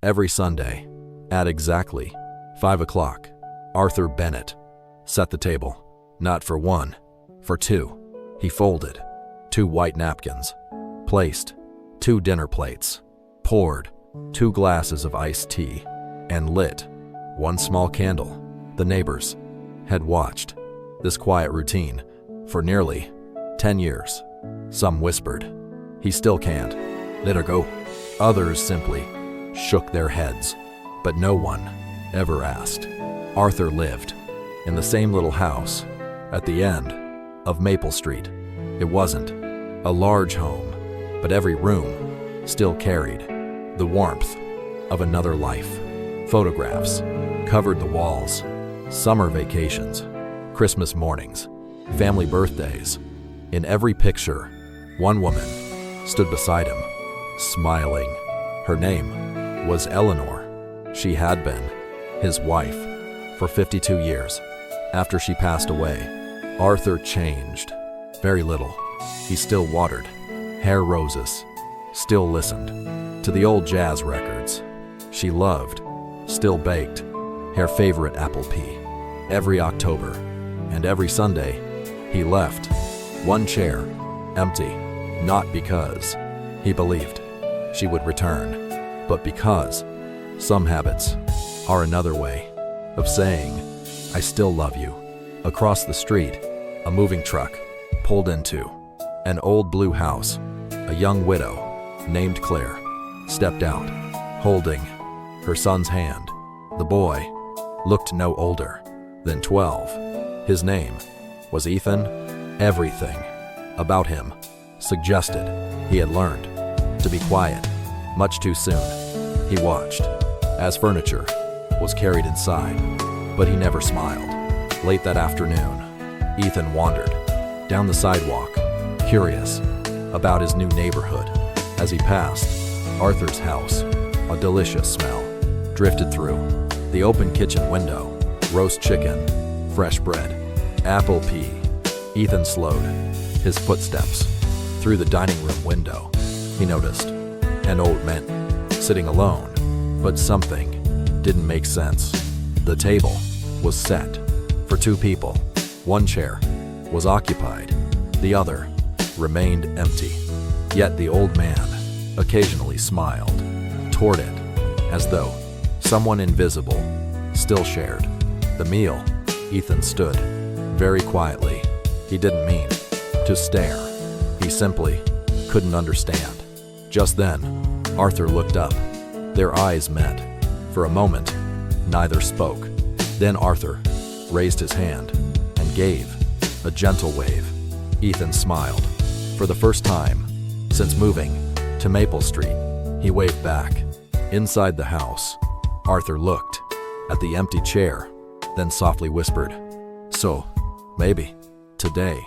Every Sunday, at exactly 5 o'clock, Arthur Bennett set the table, not for one, for two. He folded 2 white napkins, placed 2 dinner plates, poured 2 glasses of iced tea, and lit 1 small candle. The neighbors had watched this quiet routine for nearly 10 years. Some whispered, "He still can't. Let her go." Others simply shook their heads, but no one ever asked. Arthur lived in the same little house at the end of Maple Street. It wasn't a large home, but every room still carried the warmth of another life. Photographs covered the walls. Summer vacations, Christmas mornings, family birthdays. In every picture, one woman stood beside him, smiling. Her name was Eleanor. She had been his wife for 52 years. After she passed away, Arthur changed very little. He still watered hair roses, still listened to the old jazz records she loved, still baked her favorite apple pie. Every October and every Sunday, he left one chair empty, not because he believed she would return, but because some habits are another way of saying, "I still love you." Across the street, a moving truck pulled into an old blue house. A young widow named Claire stepped out, holding her son's hand. The boy looked no older than 12. His name was Ethan. Everything about him suggested he had learned to be quiet much too soon. He watched as furniture was carried inside, but he never smiled. Late that afternoon, Ethan wandered down the sidewalk, curious about his new neighborhood. As he passed Arthur's house, a delicious smell drifted through the open kitchen window. Roast chicken, fresh bread, apple pie. Ethan slowed his footsteps through the dining room window. He noticed an old man sitting alone, but something didn't make sense. The table was set for 2 people. One chair was occupied, the other remained empty. Yet the old man occasionally smiled toward it, as though someone invisible still shared the meal. Ethan stood very quietly. He didn't mean to stare. He simply couldn't understand. Just then, Arthur looked up. Their eyes met. For a moment, neither spoke. Then Arthur raised his hand and gave a gentle wave. Ethan smiled. For the first time since moving to Maple Street, he waved back. Inside the house, Arthur looked at the empty chair, then softly whispered, "So, maybe today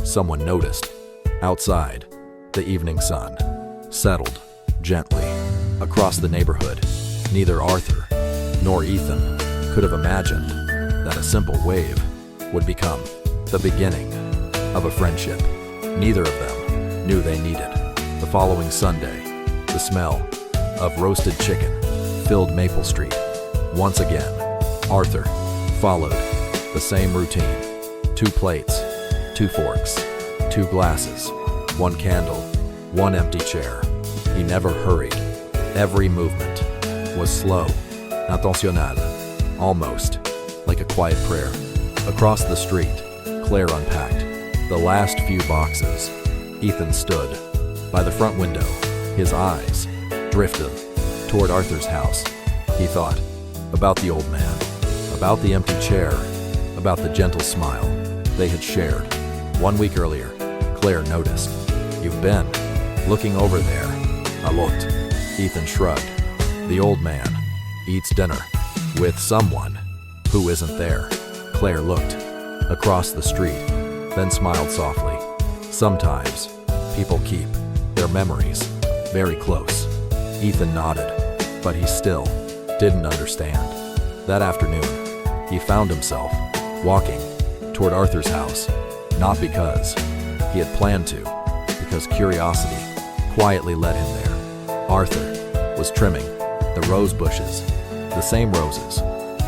someone noticed." Outside, the evening sun settled gently across the neighborhood. Neither Arthur nor Ethan could have imagined that a simple wave would become the beginning of a friendship. Neither of them knew they needed. The following Sunday, the smell of roasted chicken filled Maple Street. Once again, Arthur followed the same routine. 2 plates, 2 forks, 2 glasses, 1 candle, 1 empty chair. He never hurried. Every movement was slow, intentional, almost like a quiet prayer. Across the street, Claire unpacked the last few boxes. Ethan stood by the front window. His eyes drifted toward Arthur's house. He thought about the old man, about the empty chair, about the gentle smile they had shared. 1 week earlier, Claire noticed. "You've been looking over there a lot." Ethan shrugged. The old man eats dinner with someone who isn't there. Claire looked across the street, then smiled softly. Sometimes people keep their memories very close. Ethan nodded, but he still didn't understand. That afternoon, he found himself walking toward Arthur's house, not because he had planned to, because curiosity quietly led him there. Arthur was trimming The rose bushes, the same roses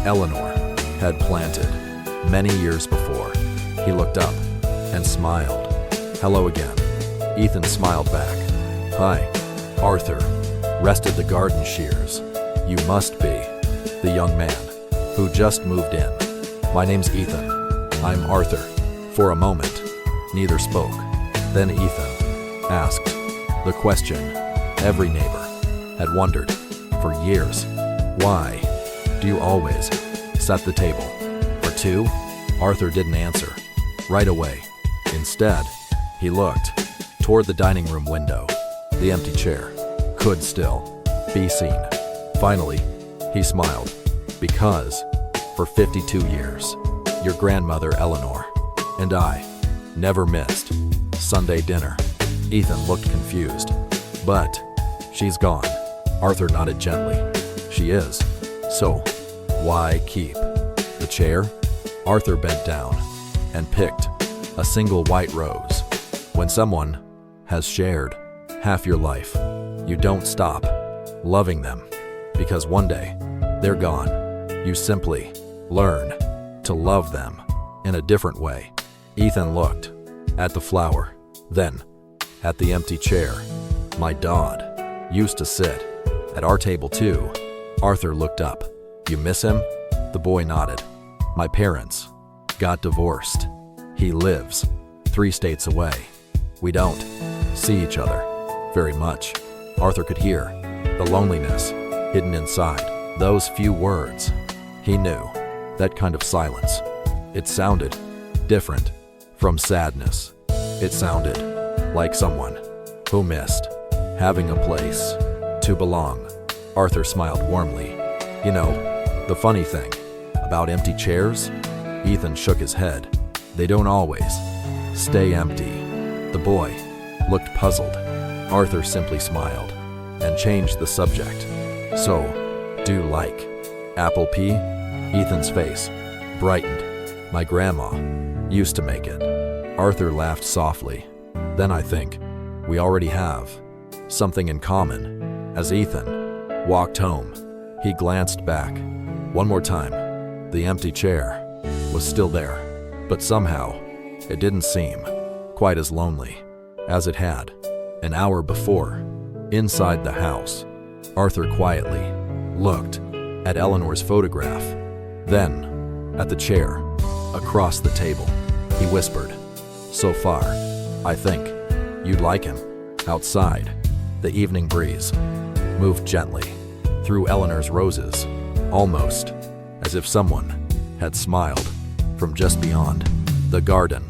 Eleanor had planted many years before. He looked up and smiled. "Hello again." Ethan smiled back. "Hi." Arthur rested the garden shears. "You must be the young man who just moved in." "My name's Ethan." "I'm Arthur." For a moment, neither spoke. Then Ethan asked the question every neighbor had wondered for years. "Why do you always set the table for two?" Arthur didn't answer right away. Instead, he looked toward the dining room window. The empty chair could still be seen. Finally, he smiled. "Because for 52 years, your grandmother Eleanor and I never missed Sunday dinner." Ethan looked confused. "But she's gone." Arthur nodded gently. "She is. So, why keep the chair?" Arthur bent down and picked a single white rose. When someone has shared half your life, you don't stop loving them because one day they're gone. You simply learn to love them in a different way. Ethan looked at the flower, then at the empty chair. "My dad used to sit at our table too." Arthur looked up. "You miss him?" The boy nodded. "My parents got divorced. He lives 3 states away. We don't see each other very much." Arthur could hear the loneliness hidden inside those few words. He knew that kind of silence. It sounded different from sadness. It sounded like someone who missed having a place to belong. Arthur smiled warmly. "You know, the funny thing about empty chairs?" Ethan shook his head. "They don't always stay empty." The boy looked puzzled. Arthur simply smiled and changed the subject. "So, do you like apple pie?" Ethan's face brightened. "My grandma used to make it." Arthur laughed softly. "Then I think we already have something in common." As Ethan walked home, he glanced back one more time. The empty chair was still there, but somehow it didn't seem quite as lonely as it had an hour before. Inside the house, Arthur quietly looked at Eleanor's photograph, then at the chair across the table. He whispered, "So far, I think you'd like him." Outside, the evening breeze moved gently through Eleanor's roses, almost as if someone had smiled from just beyond the garden.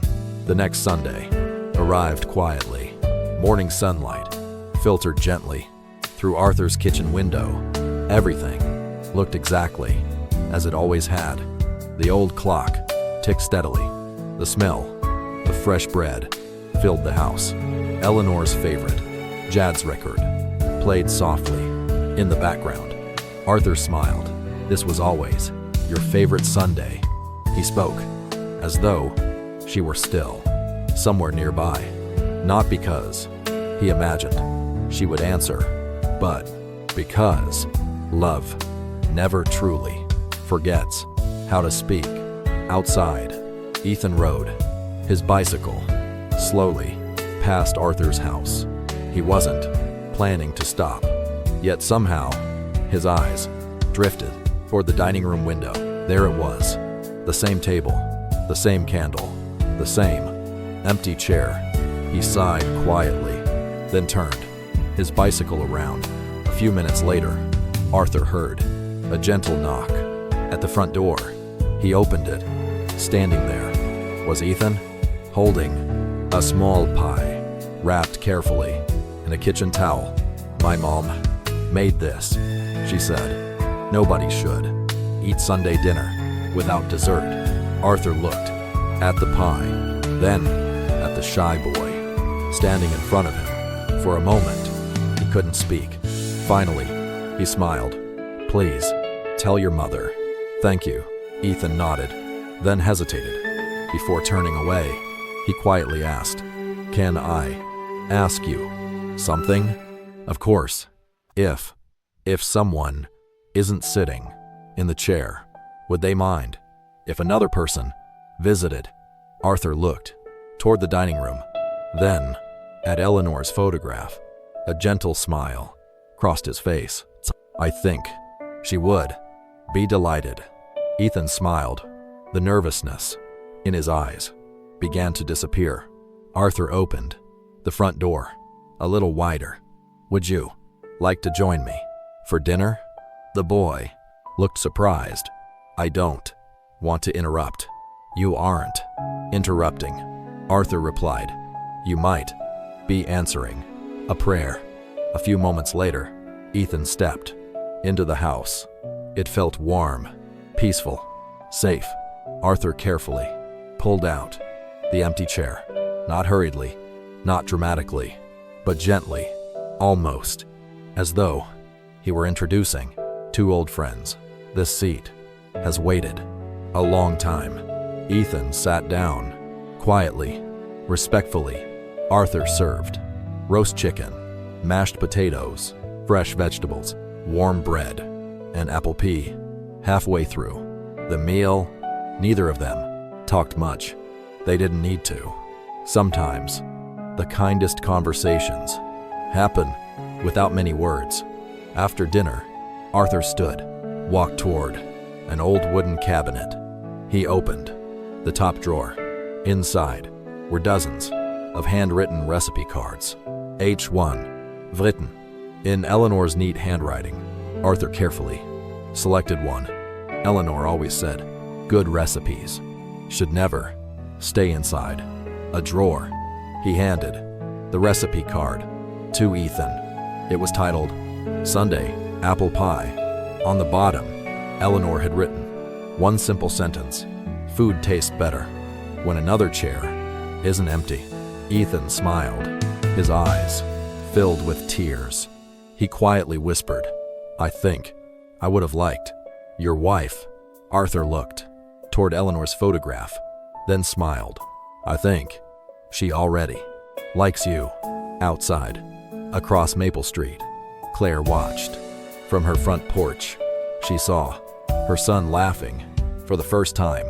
The next Sunday arrived quietly. Morning sunlight filtered gently through Arthur's kitchen window. Everything looked exactly as it always had. The old clock ticked steadily. The smell of fresh bread filled the house. Eleanor's favorite jazz record played softly in the background. Arthur smiled. "This was always your favorite Sunday." He spoke as though she were still somewhere nearby. Not because he imagined she would answer, but because love never truly forgets how to speak. Outside, Ethan rode his bicycle slowly past Arthur's house. He wasn't planning to stop, yet somehow his eyes drifted toward the dining room window. There it was, the same table, the same candle, the same empty chair. He sighed quietly, then turned his bicycle around. A few minutes later, Arthur heard a gentle knock at the front door. He opened it. Standing there was Ethan, holding a small pie, wrapped carefully in a kitchen towel. "My mom made this," she said. "Nobody should eat Sunday dinner without dessert." Arthur looked at the pie, then at the shy boy standing in front of him. For a moment, he couldn't speak. Finally, he smiled. "Please, tell your mother." "Thank you." Ethan nodded, then hesitated. Before turning away, he quietly asked, "Can I ask you something?" "Of course, if If someone isn't sitting in the chair, would they mind if another person visited? Arthur looked toward the dining room, then at Eleanor's photograph. A gentle smile crossed his face. I think she would be delighted. Ethan smiled. The nervousness in his eyes began to disappear. Arthur opened the front door a little wider. Would you like to join me for dinner? The boy looked surprised. I don't want to interrupt. You aren't interrupting, Arthur replied. You might be answering a prayer. A few moments later, Ethan stepped into the house. It felt warm, peaceful, safe. Arthur carefully pulled out the empty chair, not hurriedly, not dramatically, but gently, almost as though he were introducing two old friends. This seat has waited a long time. Ethan sat down, quietly, respectfully. Arthur served roast chicken, mashed potatoes, fresh vegetables, warm bread, and apple pie. Halfway through the meal, neither of them talked much. They didn't need to. Sometimes, the kindest conversations happen without many words. After dinner, Arthur stood, walked toward an old wooden cabinet. He opened the top drawer. Inside were dozens of handwritten recipe cards. H1, written in Eleanor's neat handwriting. Arthur carefully selected one. Eleanor always said, good recipes should never stay inside a drawer. He handed the recipe card to Ethan. It was titled Sunday Apple Pie. On the bottom, Eleanor had written one simple sentence: food tastes better when another chair isn't empty. Ethan smiled, his eyes filled with tears. He quietly whispered, I think I would have liked your wife. Arthur looked toward Eleanor's photograph, then smiled. I think she already likes you. Outside, across Maple Street, Claire watched. From her front porch, she saw her son laughing for the first time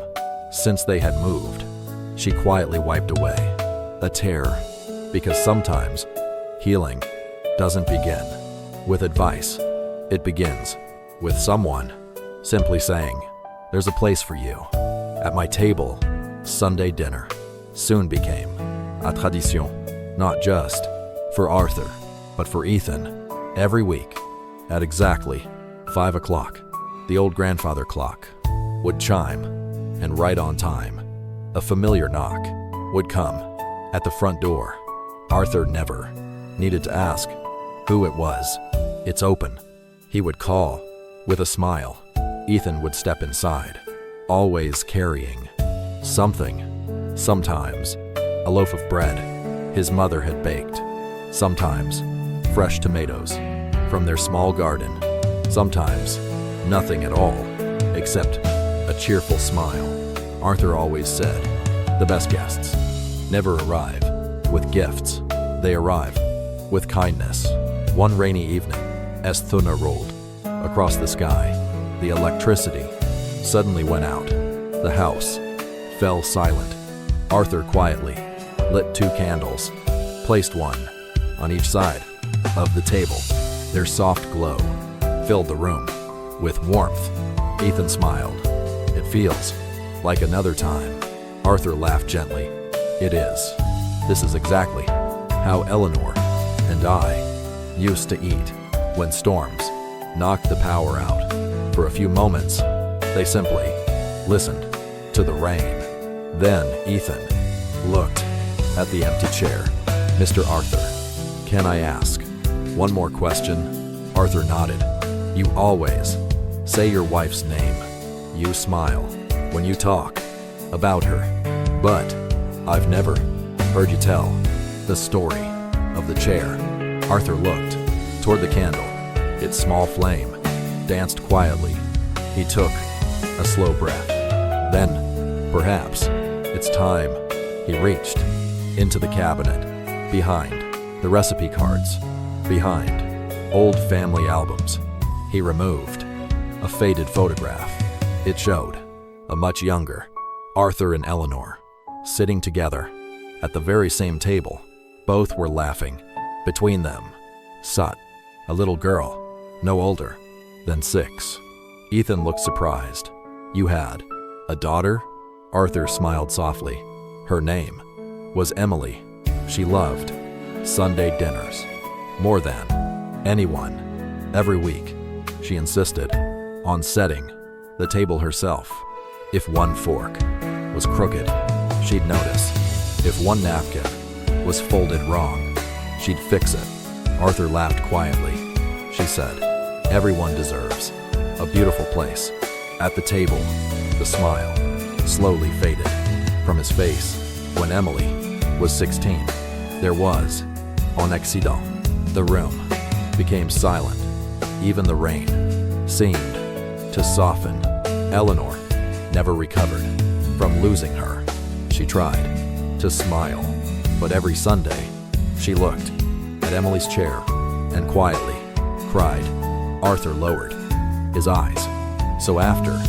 since they had moved. She quietly wiped away a tear, because sometimes healing doesn't begin with advice. It begins with someone simply saying, there's a place for you at my table. Sunday dinner soon became a tradition, not just for Arthur, but for Ethan. Every week, at exactly 5 o'clock, the old grandfather clock would chime, and right on time, a familiar knock would come at the front door. Arthur never needed to ask who it was. It's open, he would call with a smile. Ethan would step inside, always carrying something. Sometimes a loaf of bread his mother had baked, sometimes fresh tomatoes from their small garden, sometimes nothing at all except a cheerful smile. Arthur always said, the best guests never arrive with gifts, they arrive with kindness. One rainy evening, as thunder rolled across the sky, the electricity suddenly went out. The house fell silent. Arthur quietly lit 2 candles, placed one on each side of the table. Their soft glow filled the room with warmth. Ethan smiled. It feels like another time. Arthur laughed gently. It is. This is exactly how Eleanor and I used to eat when storms knocked the power out. For a few moments, they simply listened to the rain. Then Ethan looked at the empty chair. Mr. Arthur, can I ask one more question? Arthur nodded. You always say your wife's name. You smile when you talk about her, but I've never heard you tell the story of the chair. Arthur looked toward the candle. Its small flame danced quietly. He took a slow breath. Then, perhaps, it's time. He reached into the cabinet, behind the recipe cards, behind old family albums. He removed a faded photograph. It showed a much younger Arthur and Eleanor sitting together at the very same table. Both were laughing. Between them sat a little girl, no older than 6. Ethan looked surprised. "You had a daughter?" Arthur smiled softly. "Her name was Emily. She loved Sunday dinners more than anyone. Every week, she insisted on setting the table herself. If one fork was crooked, she'd notice. If one napkin was folded wrong, she'd fix it." Arthur laughed quietly. She said, "Everyone deserves a beautiful place." At the table, the smile slowly faded from his face. When Emily was 16, there was un accident. The room became silent. Even the rain seemed to soften. Eleanor never recovered from losing her. She tried to smile, but every Sunday she looked at Emily's chair and quietly cried. Arthur lowered his eyes. "So after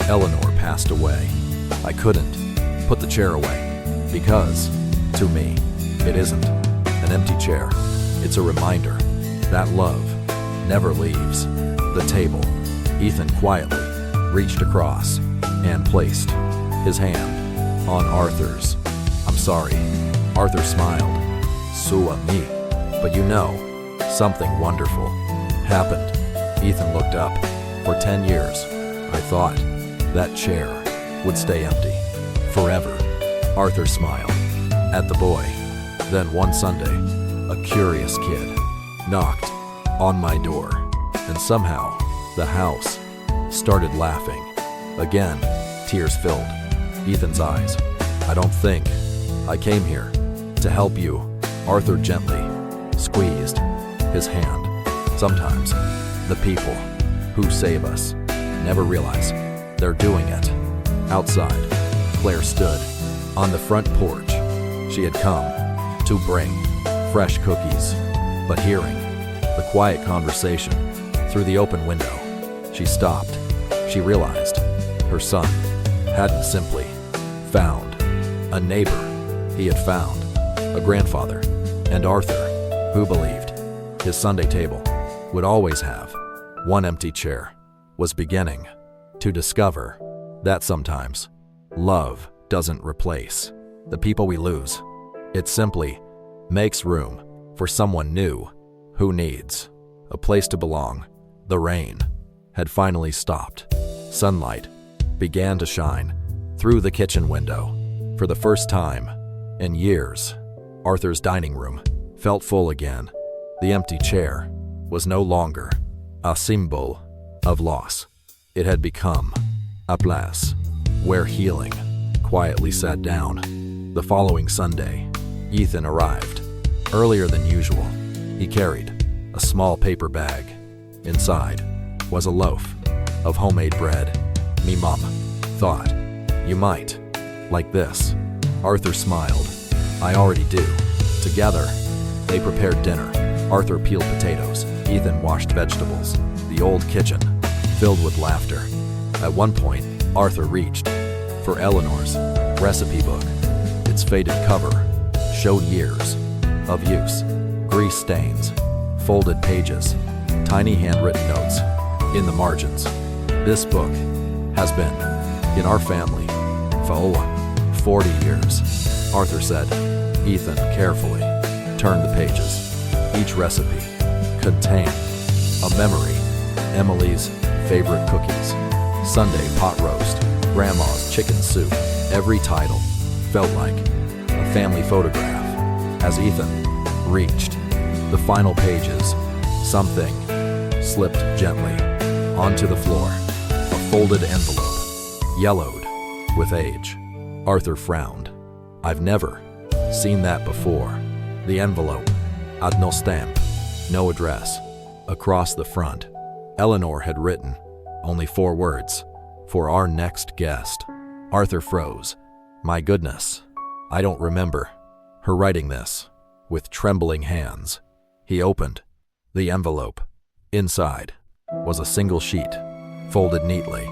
Eleanor passed away, I couldn't put the chair away because, to me, it isn't an empty chair. It's a reminder that love never leaves the table." Ethan quietly reached across and placed his hand on Arthur's. "I'm sorry." Arthur smiled. "Sua me. But you know, something wonderful happened." Ethan looked up. "For 10 years, I thought that chair would stay empty forever." Arthur smiled at the boy. Then one Sunday, a curious kid knocked on my door, and somehow the house started laughing. Again, tears filled Ethan's eyes. "I don't think I came here to help you." Arthur gently squeezed his hand. "Sometimes the people who save us never realize they're doing it." Outside, Claire stood on the front porch. She had come to bring fresh cookies, but hearing the quiet conversation through the open window, she stopped. She realized her son hadn't simply found a neighbor. He had found a grandfather, and Arthur, who believed his Sunday table would always have one empty chair, was beginning to discover that sometimes love doesn't replace the people we lose. It simply makes room for someone new who needs a place to belong. The rain had finally stopped. Sunlight began to shine through the kitchen window. For the first time in years, Arthur's dining room felt full again. The empty chair was no longer a symbol of loss. It had become a place where healing quietly sat down. The following Sunday, Ethan arrived earlier than usual. He carried a small paper bag. Inside was a loaf of homemade bread. "Me mom thought you might like this." Arthur smiled. "I already do." Together, they prepared dinner. Arthur peeled potatoes. Ethan washed vegetables. The old kitchen filled with laughter. At one point, Arthur reached for Eleanor's recipe book. Its faded cover showed years of use, grease stains, folded pages, tiny handwritten notes in the margins. "This book has been in our family for over 40 years, Arthur said. Ethan carefully turned the pages. Each recipe contained a memory: Emily's favorite cookies, Sunday pot roast, Grandma's chicken soup. Every title felt like a family photograph. As Ethan reached the final pages, something slipped gently onto the floor. A folded envelope, yellowed with age. Arthur frowned. "I've never seen that before." The envelope had no stamp, no address. Across the front, Eleanor had written only 4 words: "For our next guest." Arthur froze. My goodness, I don't remember her writing this. With trembling hands, he opened the envelope. Inside was a single sheet, folded neatly.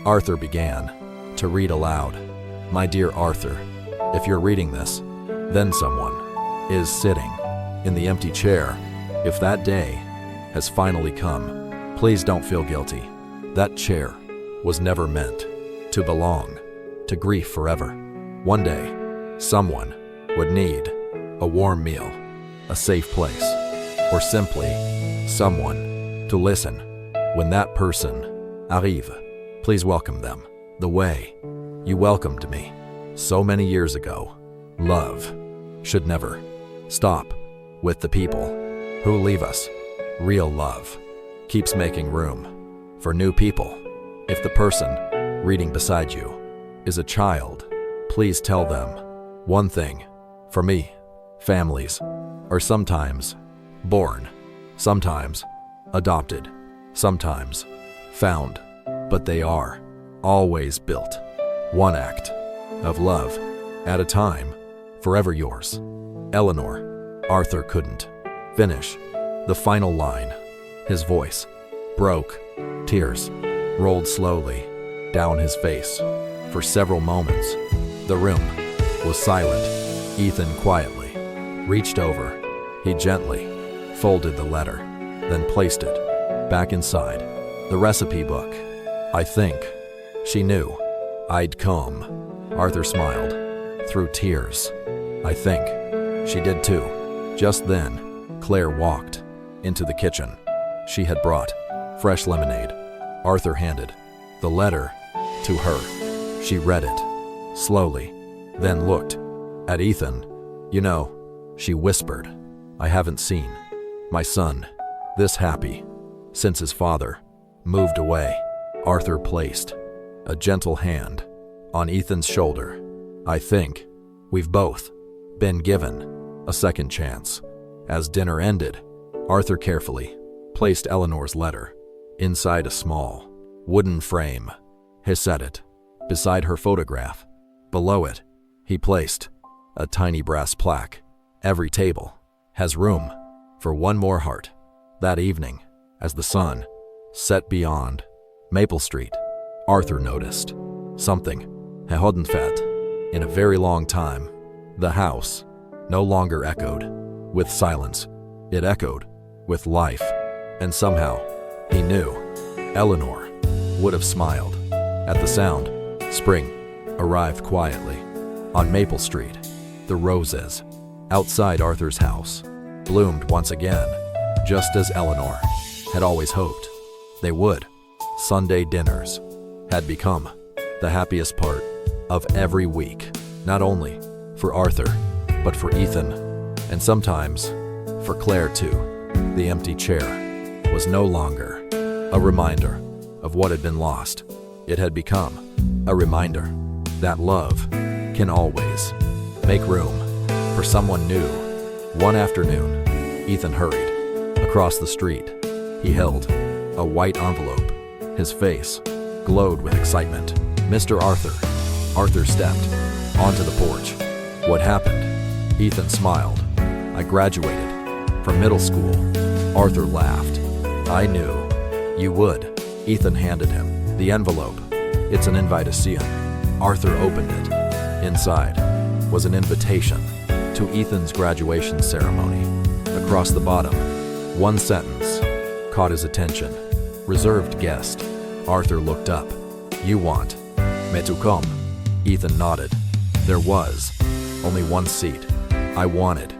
Arthur began to read aloud. My dear Arthur, if you're reading this, then someone is sitting in the empty chair. If that day has finally come, please don't feel guilty. That chair was never meant to belong to grief forever. One day, someone would need a warm meal, a safe place, or simply someone to listen. When that person arrive, please welcome them the way you welcomed me so many years ago. Love should never stop with the people who leave us. Real love keeps making room for new people. If the person reading beside you is a child, please tell them one thing. For me, families are sometimes born, sometimes adopted, sometimes found, but they are always built. One act of love at a time. Forever yours, Eleanor. Arthur couldn't finish the final line. His voice broke. Tears rolled slowly down his face. For several moments, the room was silent. Ethan quietly reached over. He gently folded the letter, then placed it back inside the recipe book. I think she knew I'd come. Arthur smiled through tears. I think she did too. Just then, Claire walked into the kitchen. She had brought fresh lemonade. Arthur handed the letter to her. She read it slowly, then looked at Ethan. You know, she whispered, I haven't seen my son this happy since his father moved away. Arthur placed a gentle hand on Ethan's shoulder. I think we've both been given a second chance. As dinner ended, Arthur carefully placed Eleanor's letter inside a small wooden frame. He set it beside her photograph. Below it, he placed a tiny brass plaque. Every table has room for one more heart. That evening, as the sun set beyond Maple Street, Arthur noticed something he hadn't felt in a very long time. The house no longer echoed with silence. It echoed with life, and somehow he knew Eleanor would have smiled at the sound. Spring arrived quietly on Maple Street. The roses outside Arthur's house bloomed once again, just as Eleanor had always hoped they would. Sunday dinners had become the happiest part of every week, not only for Arthur, but for Ethan, and sometimes for Claire too. The empty chair was no longer a reminder of what had been lost. It had become a reminder that love can always make room for someone new. One afternoon, Ethan hurried across the street. He held a white envelope. His face glowed with excitement. Mr. Arthur. Arthur stepped onto the porch. What happened? Ethan smiled. I graduated from middle school. Arthur laughed. I knew you would. Ethan handed him the envelope. It's an invitation. Arthur opened it. Inside was an invitation to Ethan's graduation ceremony. Across the bottom, one sentence caught his attention. Reserved guest. Arthur looked up. You want me to come? Ethan nodded. There was only one seat. I wanted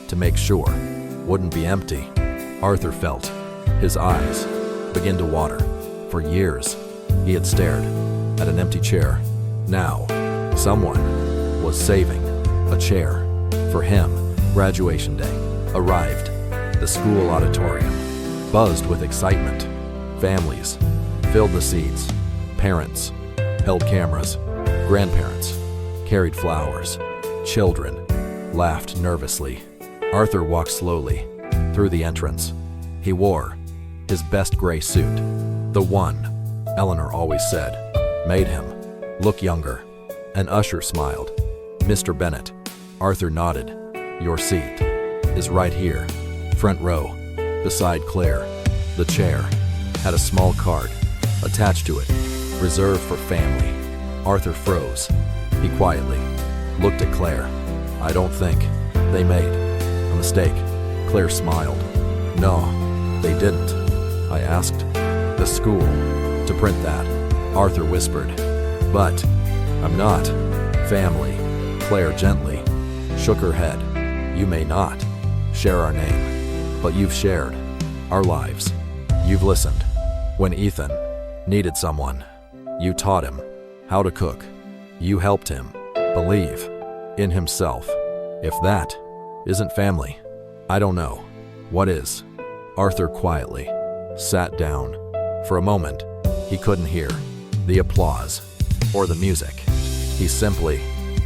to make sure wouldn't be empty. Arthur felt his eyes begin to water. For years, he had stared at an empty chair. Now, someone was saving a chair for him. Graduation day arrived. The school auditorium buzzed with excitement. Families filled the seats. Parents held cameras. Grandparents carried flowers. Children laughed nervously. Arthur walked slowly through the entrance. He wore his best gray suit, the one Eleanor always said made him look younger. An usher smiled. Mr. Bennett. Arthur nodded. Your seat is right here, front row, beside Claire. The chair had a small card attached to it, reserved for family. Arthur froze. He quietly looked at Claire. I don't think they made a mistake. Claire smiled. No, they didn't. I asked the school to print that. Arthur whispered. But I'm not family. Claire gently shook her head. You may not share our name, but you've shared our lives. You've listened when Ethan needed someone. You taught him how to cook. You helped him believe in himself. If that isn't family, I don't know what is. Arthur quietly sat down. For a moment, he couldn't hear the applause or the music. He simply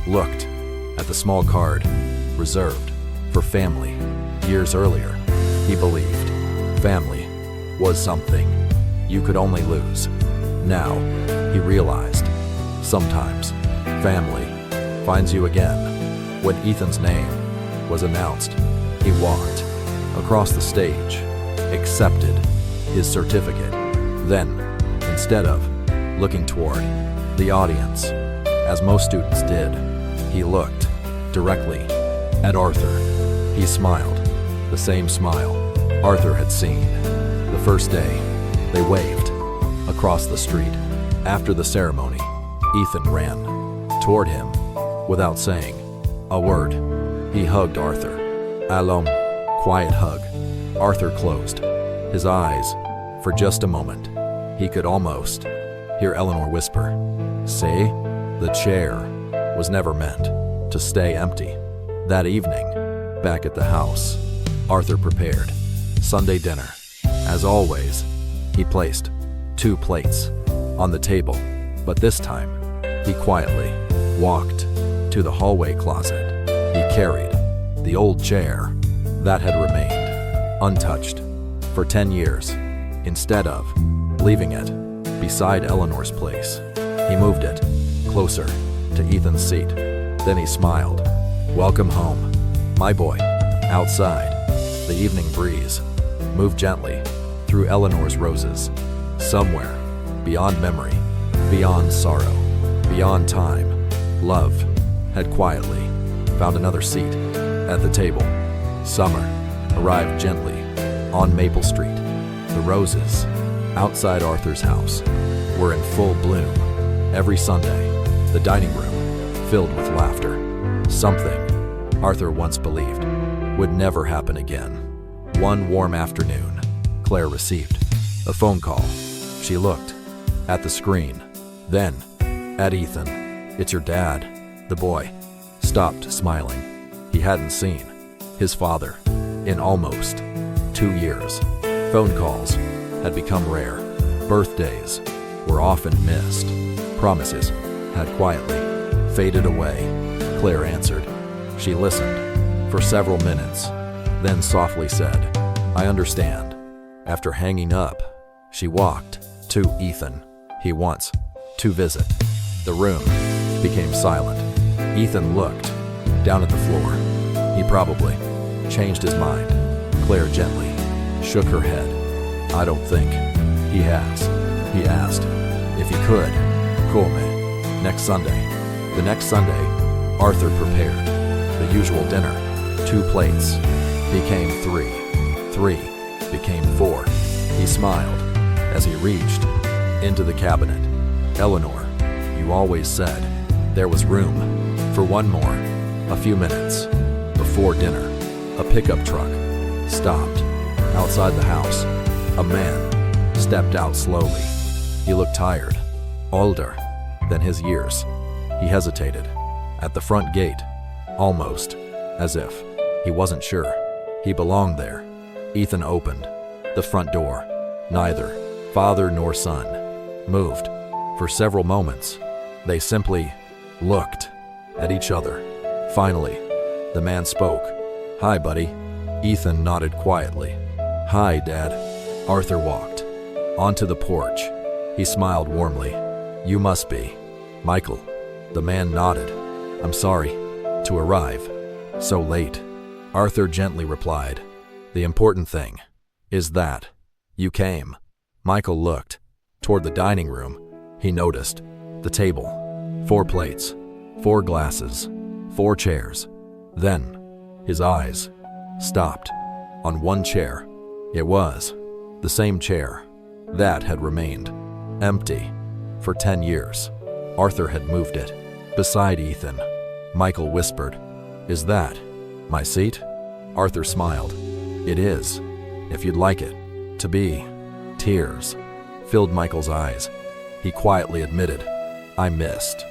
looked at the small card reserved for family. Years earlier, he believed family was something you could only lose. Now, he realized sometimes family finds you again. When Ethan's name was announced, he walked across the stage, accepted his certificate. Then, instead of looking toward the audience, as most students did, he looked directly at Arthur. He smiled, the same smile Arthur had seen the first day they waved across the street. After the ceremony, Ethan ran toward him without saying a word. He hugged Arthur. A long, quiet hug. Arthur closed his eyes for just a moment. He could almost hear Eleanor whisper, "Say, the chair was never meant to stay empty." That evening, back at the house, Arthur prepared Sunday dinner. As always, he placed 2 plates on the table, but this time, he quietly walked to the hallway closet. He carried the old chair that had remained untouched for 10 years. Instead of leaving it beside Eleanor's place, he moved it closer to Ethan's seat. Then he smiled. "Welcome home, my boy." Outside, the evening breeze moved gently through Eleanor's roses. Somewhere beyond memory, beyond sorrow, beyond time, love had quietly found another seat at the table. Summer arrived gently on Maple Street. The roses outside Arthur's house were in full bloom. Every Sunday, the dining room filled with laughter. Something Arthur once believed would never happen again. One warm afternoon, Claire received a phone call. She looked at the screen, then at Ethan. "It's your dad." The boy stopped smiling. He hadn't seen his father in almost 2 years. Phone calls had become rare. Birthdays were often missed. Promises had quietly faded away. Claire answered. She listened for several minutes, then softly said, "I understand." After hanging up, she walked to Ethan. He wants to visit. The room became silent. Ethan looked down at the floor. He probably changed his mind. Claire gently shook her head. "I don't think he has." He asked if he could call me next Sunday. The next Sunday, Arthur prepared the usual dinner. 2 plates became 3. 3 became 4. He smiled as he reached into the cabinet. "Eleanor, you always said there was room for one more." A few minutes before dinner, a pickup truck stopped outside the house. A man stepped out slowly. He looked tired, older than his years. He hesitated at the front gate, almost as if he wasn't sure he belonged there. Ethan opened the front door. Neither father nor son moved. For several moments, they simply looked at each other. Finally, the man spoke. "Hi, buddy." Ethan nodded quietly. "Hi, Dad." Arthur walked onto the porch. He smiled warmly. "You must be Michael." The man nodded. "I'm sorry to arrive so late." Arthur gently replied, "The important thing is that you came." Michael looked toward the dining room. He noticed the table, 4 plates, 4 glasses, 4 chairs. Then his eyes stopped on one chair. It was the same chair that had remained empty for 10 years. Arthur had moved it beside Ethan. Michael whispered, "Is that my seat?" Arthur smiled. "It is, if you'd like it to be." Tears filled Michael's eyes. He quietly admitted, "I missed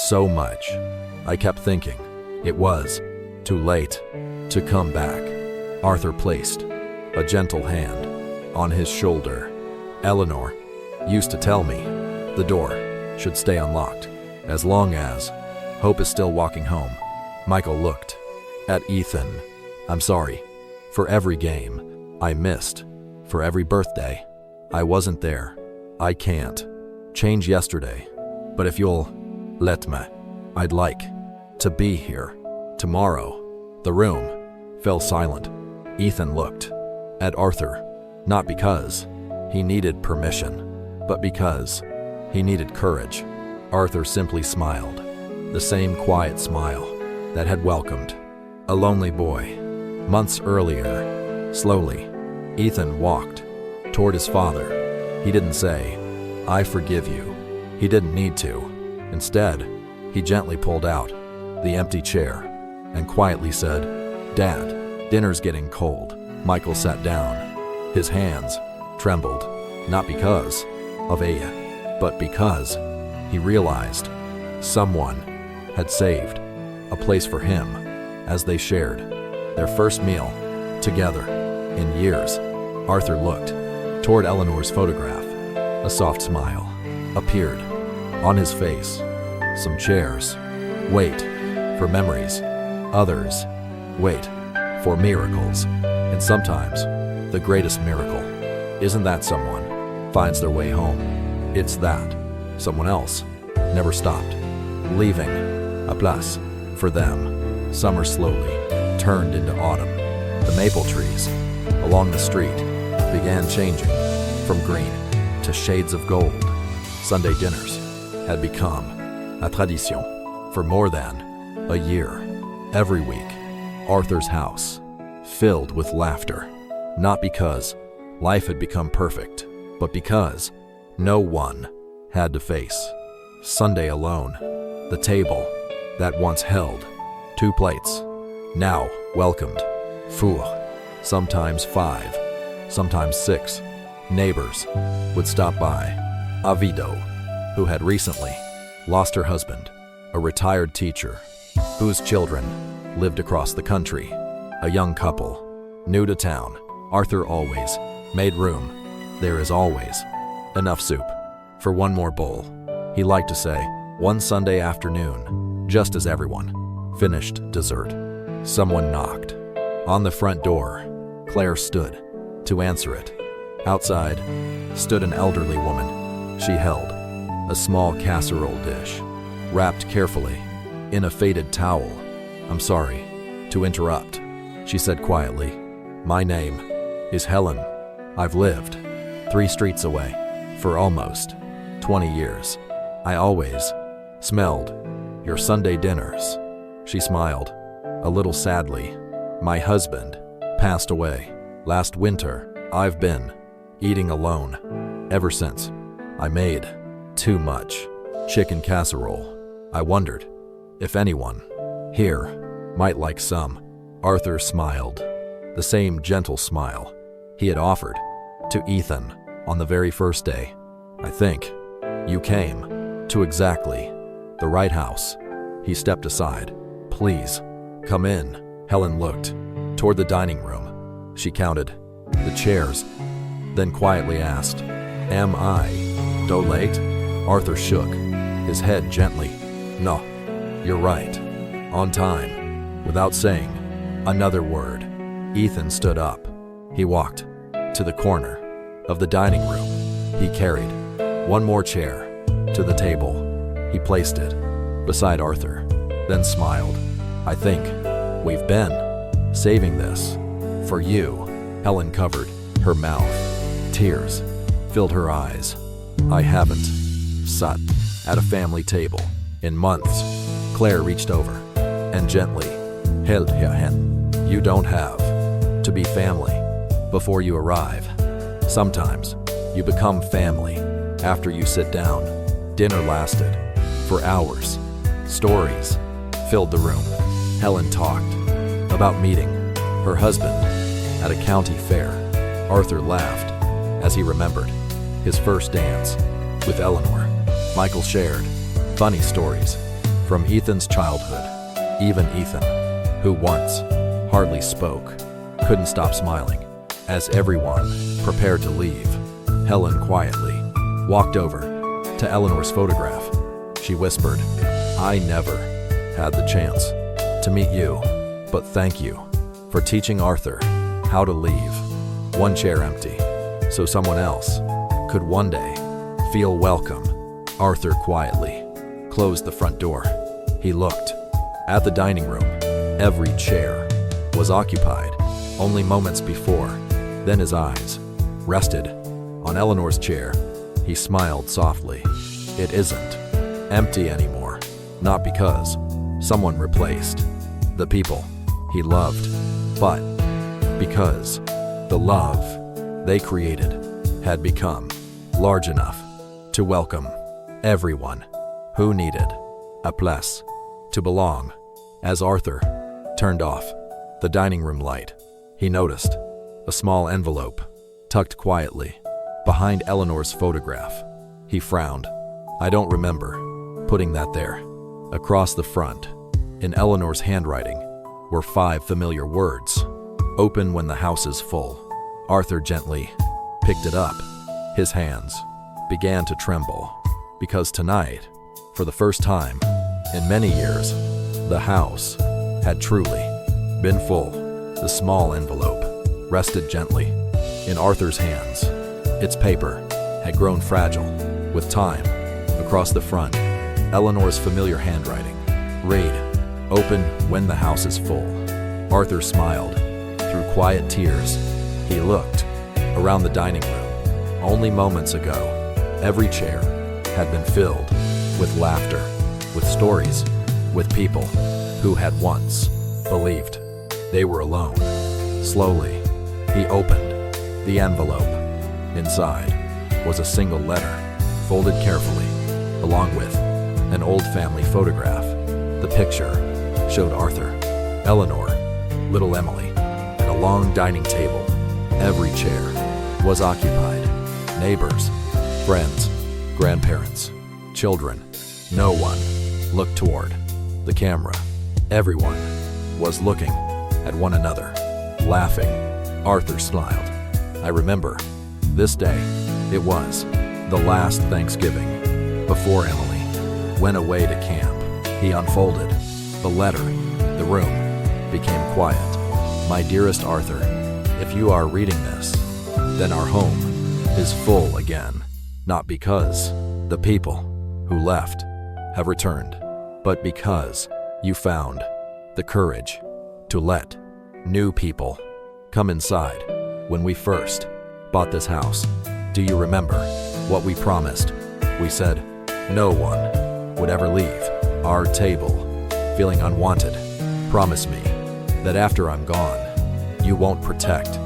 so much. I kept thinking it was too late to come back." Arthur placed a gentle hand on his shoulder. "Eleanor used to tell me the door should stay unlocked as long as Hope is still walking home." Michael looked at Ethan. "I'm sorry for every game I missed, for every birthday I wasn't there. I can't change yesterday, but if you'll let me, I'd like to be here tomorrow." The room fell silent. Ethan looked at Arthur, not because he needed permission, but because he needed courage. Arthur simply smiled, the same quiet smile that had welcomed a lonely boy months earlier. Slowly, Ethan walked toward his father. He didn't say, "I forgive you." He didn't need to. Instead, he gently pulled out the empty chair and quietly said, "Dad, dinner's getting cold." Michael sat down. His hands trembled, not because of Aya, but because he realized someone had saved a place for him as they shared their first meal together in years. Arthur looked toward Eleanor's photograph. A soft smile appeared on his face. Some chairs wait for memories. Others wait for miracles. And sometimes the greatest miracle isn't that someone finds their way home. It's that someone else never stopped, leaving a place for them. Summer slowly turned into autumn. The maple trees along the street began changing from green to shades of gold. Sunday dinners had become a tradition for more than a year. Every week, Arthur's house filled with laughter, not because life had become perfect, but because no one had to face Sunday alone. The table that once held 2 plates now welcomed 4, sometimes 5, sometimes 6. Neighbors would stop by. A widow who had recently lost her husband, a retired teacher whose children lived across the country, a young couple new to town. Arthur always made room. There is always enough soup for one more bowl, he liked to say. One Sunday afternoon, just as everyone finished dessert, someone knocked on the front door. Claire stood to answer it. Outside stood an elderly woman. She held a small casserole dish, wrapped carefully in a faded towel. "I'm sorry to interrupt," she said quietly. "My name is Helen. I've lived 3 streets away for almost 20 years. I always smelled your Sunday dinners." She smiled a little sadly. "My husband passed away last winter. I've been eating alone ever since. I made too much chicken casserole. I wondered if anyone here might like some." Arthur smiled, the same gentle smile he had offered to Ethan on the very first day. "I think you came to exactly the right house." He stepped aside. "Please, come in." Helen looked toward the dining room. She counted the chairs, then quietly asked, "Am I too late?" Arthur shook his head gently. "No, you're right. On time." Without saying another word, Ethan stood up. He walked to the corner of the dining room. He carried one more chair to the table. He placed it beside Arthur, then smiled. "I think we've been saving this for you." Helen covered her mouth. Tears filled her eyes. I haven't sat at a family table in months. Claire reached over and gently held her hand. You don't have to be family before you arrive. Sometimes you become family after you sit down. Dinner lasted for hours. Stories filled the room. Helen talked about meeting her husband at a county fair. Arthur laughed as he remembered his first dance with Eleanor. Michael shared funny stories from Ethan's childhood. Even Ethan, who once hardly spoke, couldn't stop smiling. As everyone prepared to leave, Helen quietly walked over to Eleanor's photograph. She whispered, I never had the chance to meet you, but thank you for teaching Arthur how to leave one chair empty so someone else could one day feel welcome. Arthur quietly closed the front door. He looked at the dining room. Every chair was occupied. Only moments before, then his eyes rested on Eleanor's chair. He smiled softly. It isn't empty anymore, not because someone replaced the people he loved, but because the love they created had become large enough to welcome everyone who needed a place to belong. As Arthur turned off the dining room light, he noticed a small envelope tucked quietly behind Eleanor's photograph. He frowned. I don't remember putting that there. Across the front, in Eleanor's handwriting, were 5 familiar words. Open when the house is full. Arthur gently picked it up. His hands began to tremble because tonight, for the first time in many years, the house had truly been full. The small envelope rested gently in Arthur's hands. Its paper had grown fragile with time. Across the front, Eleanor's familiar handwriting read, Open when the house is full. Arthur smiled through quiet tears. He looked around the dining room. Only moments ago, every chair had been filled with laughter, with stories, with people who had once believed they were alone. Slowly, he opened the envelope. Inside was a single letter, folded carefully, along with an old family photograph. The picture showed Arthur, Eleanor, little Emily, and a long dining table. Every chair was occupied. Neighbors, friends, grandparents, children. No one looked toward the camera. Everyone was looking at one another, laughing. Arthur smiled. I remember this day. It was the last Thanksgiving before Emily went away to camp. He unfolded the letter. The room became quiet. My dearest Arthur, if you are reading this, then our home is full again. Not because the people who left have returned, but because you found the courage to let new people come inside. When we first bought this house, do you remember what we promised? We said no one would ever leave our table feeling unwanted. Promise me that after I'm gone, you won't protect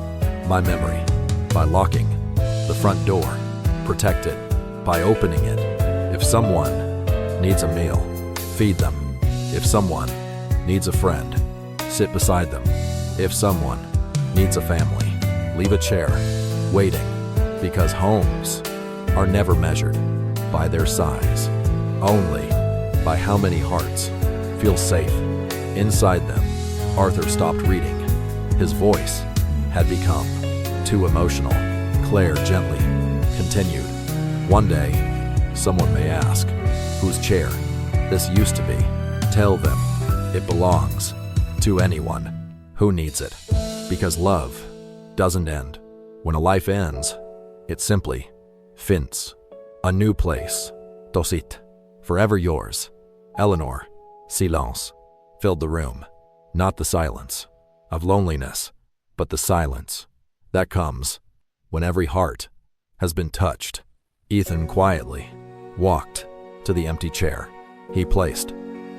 my memory by locking the front door. Protect it by opening it. If someone needs a meal, feed them. If someone needs a friend, sit beside them. If someone needs a family, leave a chair waiting, because homes are never measured by their size, only by how many hearts feel safe inside them. Arthur stopped reading. His voice had become too emotional. Claire gently continued. One day, someone may ask whose chair this used to be. Tell them it belongs to anyone who needs it, because love doesn't end. When a life ends, it simply finds a new place. Tosit, forever yours. Eleanor. Silence filled the room. Not the silence of loneliness, but the silence that comes when every heart has been touched. Ethan quietly walked to the empty chair. He placed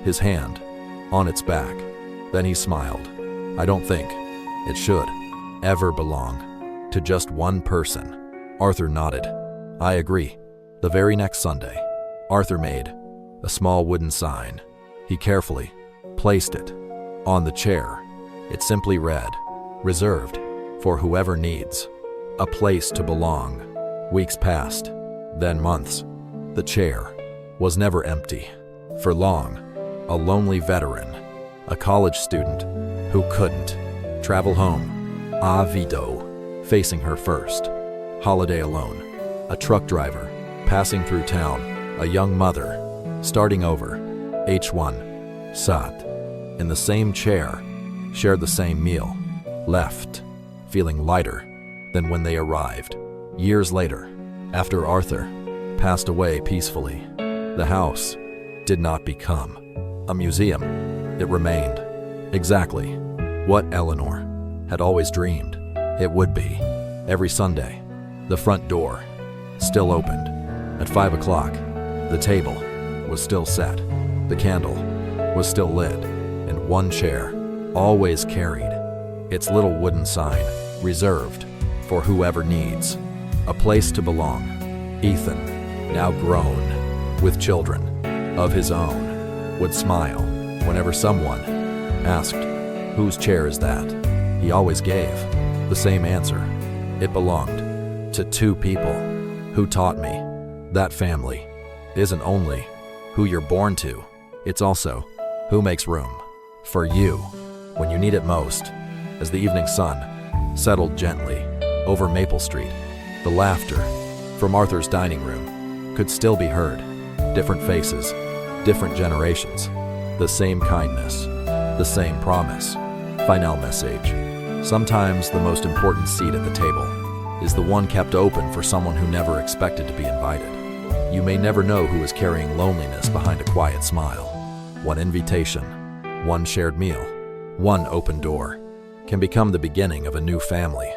his hand on its back. Then he smiled. I don't think it should ever belong to just one person. Arthur nodded. I agree. The very next Sunday, Arthur made a small wooden sign. He carefully placed it on the chair. It simply read, reserved for whoever needs a place to belong. Weeks passed, then months. The chair was never empty. For long, a lonely veteran, a college student who couldn't travel home, Avito, facing her first holiday alone, a truck driver passing through town, a young mother starting over, H1, sat in the same chair, shared the same meal, left feeling lighter than when they arrived. Years later, after Arthur passed away peacefully, the house did not become a museum. It remained exactly what Eleanor had always dreamed it would be. Every Sunday, the front door still opened. At 5 o'clock, the table was still set, the candle was still lit, and one chair always carried its little wooden sign, reserved for whoever needs a place to belong. Ethan, now grown with children of his own, would smile whenever someone asked, whose chair is that? He always gave the same answer. It belonged to two people who taught me that family isn't only who you're born to, it's also who makes room for you when you need it most. As the evening sun settled gently over Maple Street, the laughter from Arthur's dining room could still be heard. Different faces, different generations, the same kindness, the same promise. Final message. Sometimes the most important seat at the table is the one kept open for someone who never expected to be invited. You may never know who is carrying loneliness behind a quiet smile. One invitation, one shared meal, one open door can become the beginning of a new family.